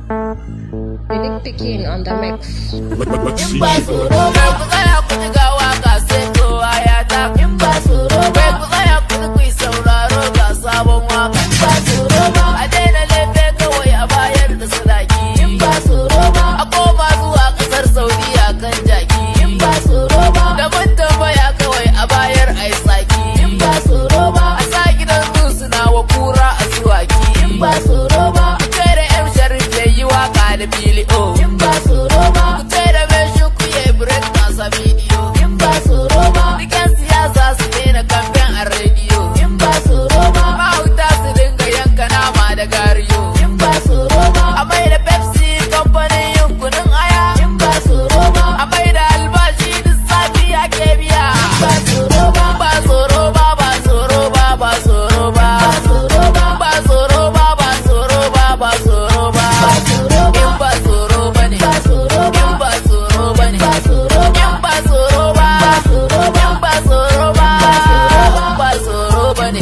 Unique Pikin on the mix. In ba tsoro ba ku tsaya ku ji ga waka sai kowa ya ta. In ba tsoro ba ku tsaya ku ji ku yi sauraro ga sabon waka. In ba tsoro ba a daina laife kawai a bayar da sadaki. In ba tsoro ba a koma zuwa kasar Saudiya kan jaki. In ba tsoro ba da mun tambaya kawai a bayar ai saki. In ba tsoro ba a sa gidan su suna wa kura a suwaki. In ba tsoro ba ku tsere M Sharif ya yi waka da Billy O. In ba tsoro ba ku tsere mai shuku ya yi break nasa bidiyo. In ba tsoro ba dukan siyasa su daina kamfen a rediyo. In ba tsoro ba mahauta su dinga yanka nama da gariyo. In ba tsoro ba a mai da Pepsi kamfanin yin kunun aya. In ba tsoro ba a mai da albashi duk sati ake biya. In ba tsoro ba ba tsoro ba ba tsoro ba ba tsoro ba ba tsoro ba ba tsoro ba ba tsoro ba in ba tsoro ba ne in ba tsoro ba ne in ba tsoro ba in ba tsoro ba ba tsoro ba ne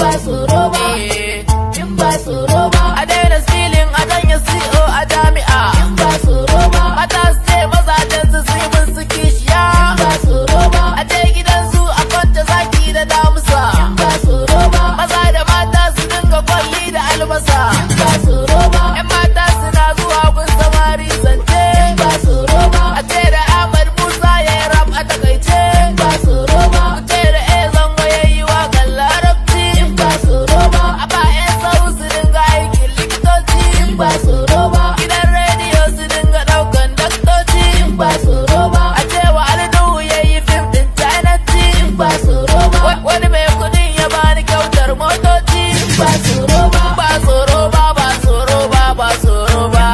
in ba tsoro ba a daina stealing a danya CO a jami'a. In ba tsoro ba mata su ce mazajen su su yi mun su kishiya. In ba tsoro ba a je gidan su a kwanta zaki da damusa. In ba tsoro ba maza da mata su dinga kwalli da albasa. In ba tsoro ba yan mata suna zuwa gun samari zance. In ba tsoro ba a ce da Ahmad Musa ya yi rap a takaice. In ba tsoro ba ku ce da zango ya yi waƙar larabci. In ba tsoro ba a ba yan sau su dinga aikin likitoci. In ba tsoro ba gidan rediyo su dinga ɗaukan daktoci. In ba tsoro ba a ce wa Alnuhu ya yi fim ɗin Chinati. In ba tsoro ba wani mai kuɗin ya bani kyautar motoci. In ba tsoro ba ba tsoro ba ba tsoro ba ba tsoro ba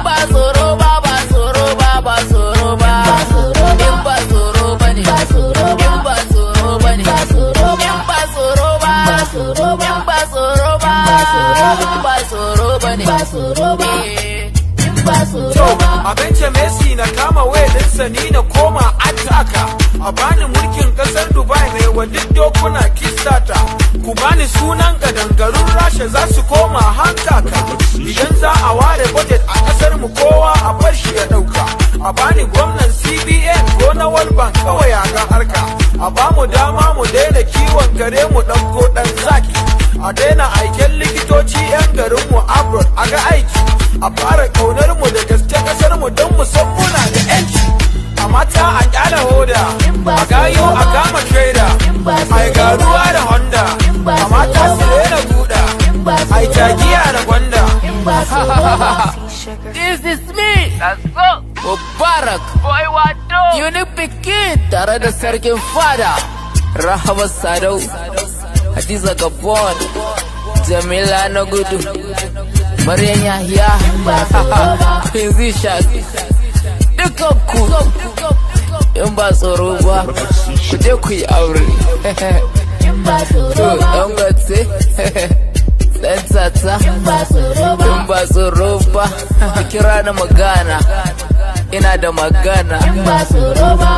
ba tsoro ba ba tsoro ba ba tsoro ba in ba tsoro ba ne in ba tsoro ba ne in ba tsoro ba in ba tsoro ba in ba tsoro ba ne in ba tsoro ba abinci Messi na kama wayarsa ni na koma ataka a bani mulkin kasar Dubai ne wa duk dokuna kistata ku bani sunan gadangarun Rasha za su koma hankaka idan za a ware budget a kasar mu kowa a bar shi ya dauka a bani gwamnan CBN ko na World Bank kawai a ga harka a bamu dama mu daina kiwon kare mu dauko dan zaki a daina aiken likitoci yan garin mu abroad a ga aiki a fara kaunar mu da gaske kasar mu don mu san muna da yanci a mata a kyala hoda a gayo a kama trader ai garuwa da Honda a mata su daina guda ai tagiya da gwanda. This is me. Let's go. Mubarak. Boy Wado. Unique Pikin. Tare da sarkin fada. Rahama Sadau. Hadiza Gabon. Jamila na gudu. Maryam Yahya. Quincy Shaz. Dukan ku. In ba tsoro ba. Ku je ku yi aure. In ba tsoro ba. Ɗan gatse. Dan tata in ba tsoro ba kira na magana ina da magana in ba tsoro ba